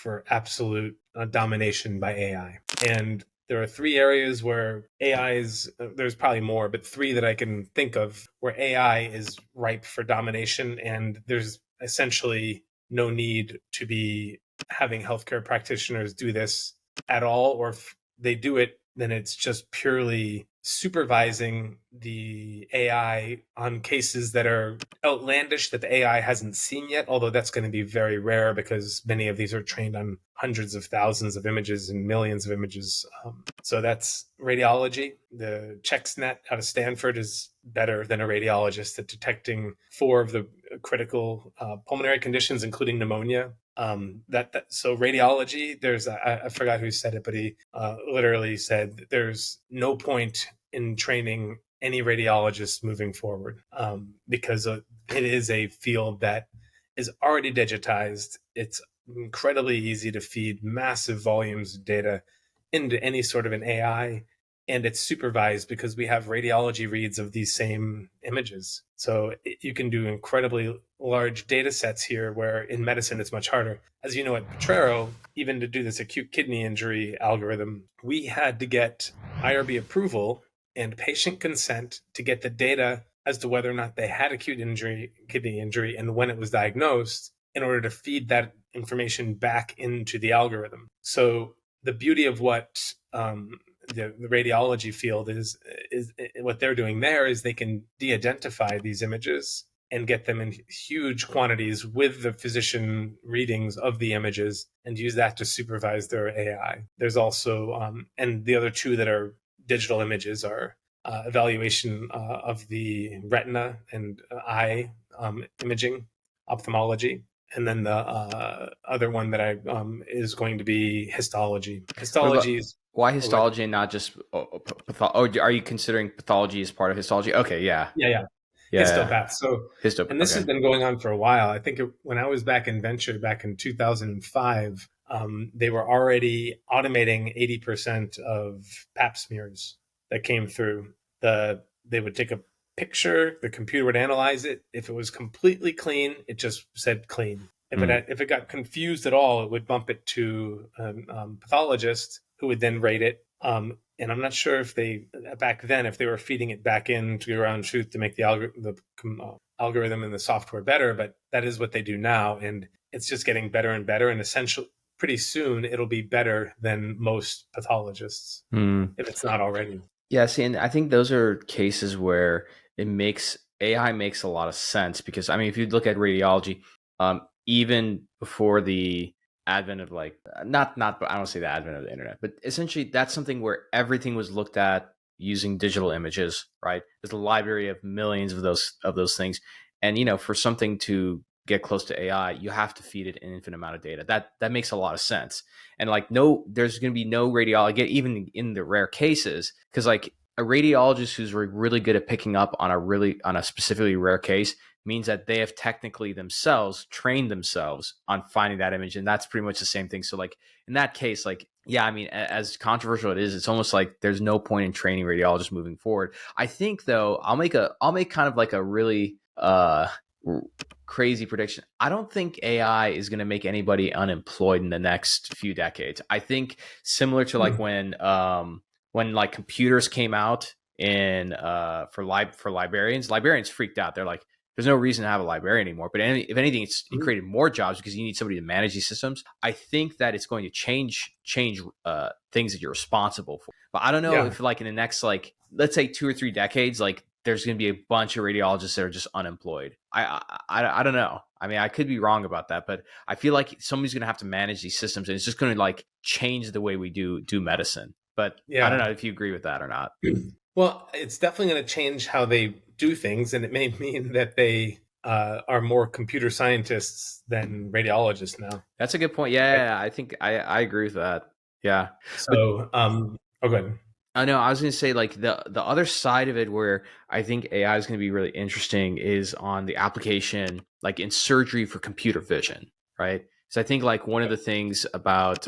for absolute domination by AI. And there are three areas where there's probably more, but three that I can think of where AI is ripe for domination. And there's essentially no need to be having healthcare practitioners do this at all. Or if they do it, then it's just purely supervising the AI on cases that are outlandish that the AI hasn't seen yet, although that's going to be very rare because many of these are trained on hundreds of thousands of images and millions of images. So that's radiology. The ChecksNet out of Stanford is better than a radiologist at detecting 4 of the critical pulmonary conditions, including pneumonia. So radiology, I forgot who said it, but he literally said there's no point in training any radiologist moving forward because it is a field that is already digitized. It's incredibly easy to feed massive volumes of data into any sort of an AI, and it's supervised because we have radiology reads of these same images. So you can do incredibly large data sets here, where in medicine it's much harder. As you know, at Potrero, even to do this acute kidney injury algorithm, we had to get IRB approval and patient consent to get the data as to whether or not they had acute kidney injury and when it was diagnosed, in order to feed that information back into the algorithm. So the beauty of what the radiology field is what they're doing there is they can de-identify these images and get them in huge quantities with the physician readings of the images and use that to supervise their AI. There's also, and the other two that are digital images are evaluation of the retina and eye imaging, ophthalmology. And then the other one that is going to be histology. Histology is... Why histology and not just pathology? Are you considering pathology as part of histology? Okay, yeah. Histopath. So, and this okay. has been going on for a while. I think when I was back in Venture back in 2005, they were already automating 80% of pap smears that came through. They would take a picture, the computer would analyze it. If it was completely clean, it just said clean. If it got confused at all, it would bump it to a pathologist who would then rate it. And I'm not sure if back then, if they were feeding it back into ground truth to make the algorithm and the software better, but that is what they do now. And it's just getting better and better. And essentially, pretty soon, it'll be better than most pathologists, if it's not already. Yeah, see, and I think those are cases where AI makes a lot of sense because, I mean, if you look at radiology, even before the advent of not I don't say the advent of the internet, but essentially that's something where everything was looked at using digital images, right? There's a library of millions of those things. And, for something to get close to AI, you have to feed it an infinite amount of data. That makes a lot of sense. And there's going to be no radiology, even in the rare cases, because a radiologist who's really good at picking up on a specifically rare case means that they have technically trained themselves on finding that image. And that's pretty much the same thing. So in that case, yeah, I mean, as controversial it is, it's almost like there's no point in training radiologists moving forward. I think though, I'll make kind of a really crazy prediction. I don't think AI is going to make anybody unemployed in the next few decades. I think similar to when computers came out for librarians freaked out. They're like, there's no reason to have a librarian anymore. But if anything, it created more jobs because you need somebody to manage these systems. I think that it's going to change things that you're responsible for. But I don't know if in the next let's say 2 or 3 decades, there's going to be a bunch of radiologists that are just unemployed. I don't know. I mean, I could be wrong about that, but I feel like somebody's going to have to manage these systems, and it's just going to change the way we do medicine. But I don't know if you agree with that or not. Well, it's definitely going to change how they do things, and it may mean that they are more computer scientists than radiologists now. That's a good point. Yeah, I think I agree with that. Yeah. So, go ahead. I know. I was going to say the other side of it where I think AI is going to be really interesting is on the application, in surgery for computer vision, right? So I think one of the things about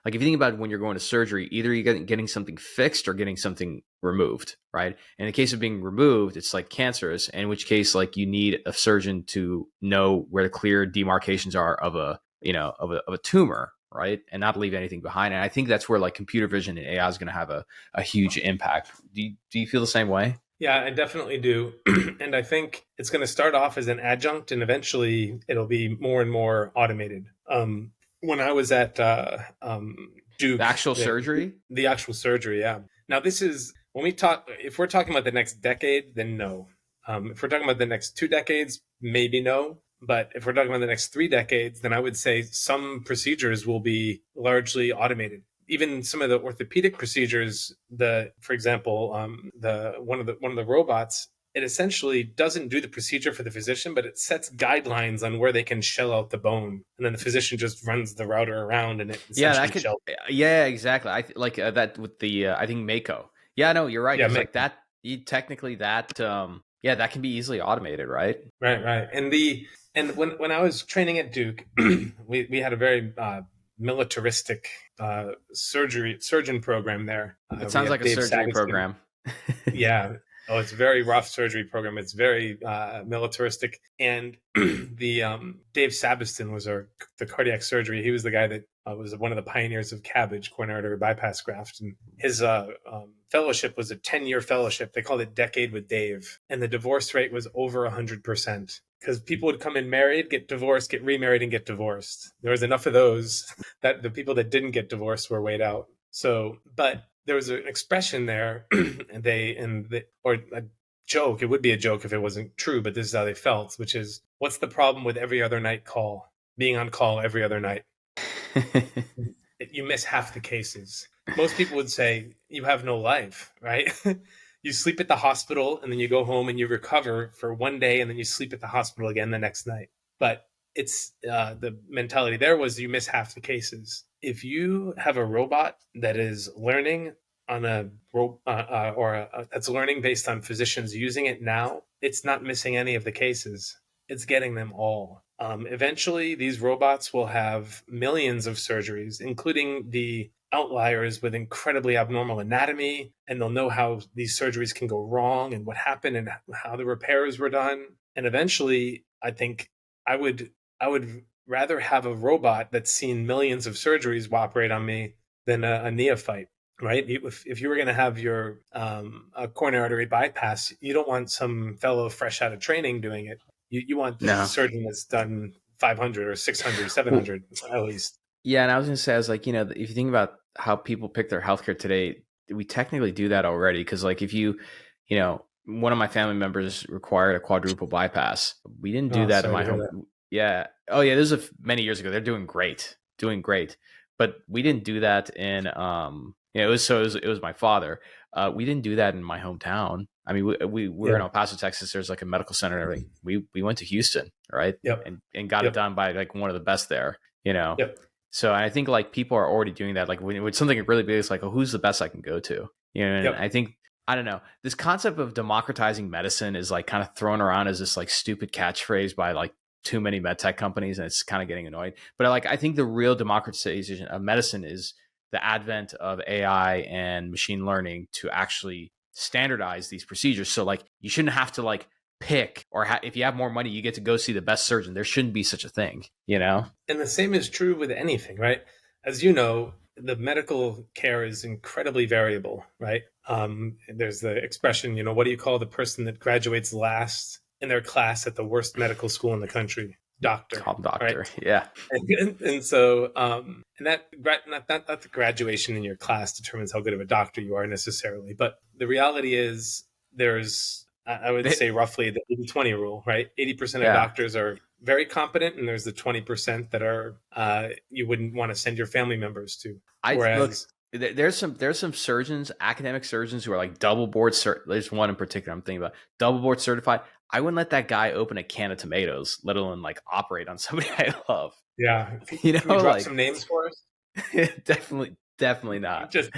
if you think about when you're going to surgery, either you're getting something fixed or getting something removed, right? In the case of being removed, it's cancerous, in which case you need a surgeon to know where the clear demarcations are of a of a tumor, right, and not leave anything behind. And I think that's where like computer vision and AI is going to have a huge impact. Do you feel the same way? Yeah, I definitely do. And I think it's going to start off as an adjunct and eventually it'll be more and more automated. When I was at The Duke, actual surgery? the actual surgery, yeah. Now, this is when we talk, if we're talking about the next decade, then no. If we're talking about the next 2 decades, maybe no. But if we're talking about the next 3 decades, then I would say some procedures will be largely automated. Even some of the orthopedic procedures, for example, the one of the robots, it essentially doesn't do the procedure for the physician, but it sets guidelines on where they can shell out the bone, and then the physician just runs the router around, and it Yeah, essentially that could. shells. Yeah, exactly. Like that with the I think Mako. Yeah, no, you're right. Yeah, Because like that, technically that yeah, that can be easily automated, right? right. And when I was training at Duke, we had a very militaristic surgeon program there. It We sounds had like a Dave surgery Saviston. program. Yeah. Oh, it's a very rough surgery program. It's very militaristic. And the Dave Saviston was the cardiac surgery. He was the guy that was one of the pioneers of CABG, coronary artery bypass graft. And his fellowship was a 10-year fellowship. They called it Decade with Dave. And the divorce rate was over 100%. Because people would come in married, get divorced, get remarried, and get divorced. There was enough of those that the people that didn't get divorced were weighed out. So, but there was an expression there, or a joke. It would be a joke if it wasn't true, but this is how they felt, which is, what's the problem with every other night call? Being on call every other night. You miss half the cases. Most people would say you have no life, right? You sleep at the hospital and then you go home and you recover for one day and then you sleep at the hospital again the next night. But it's the mentality there was you miss half the cases. If you have a robot that is learning on that's learning based on physicians using it now, it's not missing any of the cases. It's getting them all. Eventually, these robots will have millions of surgeries, including the outliers with incredibly abnormal anatomy, and they'll know how these surgeries can go wrong and what happened and how the repairs were done. And eventually, I think I would rather have a robot that's seen millions of surgeries operate on me than a neophyte, right? If you were going to have your a coronary artery bypass, you don't want some fellow fresh out of training doing it. You want the No. surgeon that's done 500 or 600, 700 at least. Yeah, and I was gonna say, I was like, if you think about how people pick their healthcare today, we technically do that already. Because like if one of my family members required a quadruple bypass, we didn't do that in my home. Yeah. Oh yeah, this was many years ago. They're doing great, but we didn't do that in it was my father. We didn't do that in my hometown. I mean, we were in El Paso, Texas. There's like a medical center and everything. We went to Houston, right? Yep. And got it done by like one of the best there, Yep. So I think like people are already doing that. Like when something really big is like, oh, who's the best I can go to? And I think, I don't know, this concept of democratizing medicine is like kind of thrown around as this like stupid catchphrase by like too many med tech companies, and it's kind of getting annoying. But I think the real democratization of medicine is the advent of AI and machine learning to actually standardize these procedures. So like you shouldn't have to like pick, or if you have more money, you get to go see the best surgeon. There shouldn't be such a thing, And the same is true with anything, right? As you know, the medical care is incredibly variable, right? There's the expression, what do you call the person that graduates last in their class at the worst medical school in the country? Doctor. Doctor, right? Yeah. And so, and that not the graduation in your class determines how good of a doctor you are necessarily, but the reality is there's, I would say roughly the 80-20 rule, right? 80% of doctors are very competent, and there's the 20% that are you wouldn't want to send your family members to. Whereas there's some surgeons, academic surgeons, who are like double board there's one in particular I'm thinking about, double board certified. I wouldn't let that guy open a can of tomatoes, let alone like operate on somebody I love. Yeah. Can you drop like some names for us? Definitely not. Just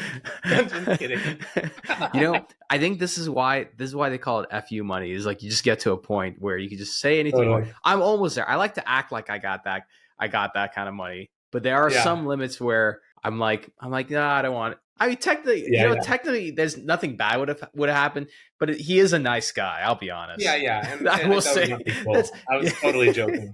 kidding. I think this is why they call it FU money, is like you just get to a point where you can just say anything. Totally. I'm almost there. I like to act like I got that kind of money, but there are some limits where I'm like, nah, I don't want it. I mean, technically, there's nothing bad would have happened, but he is a nice guy. I'll be honest. Yeah. I will say, I was totally joking.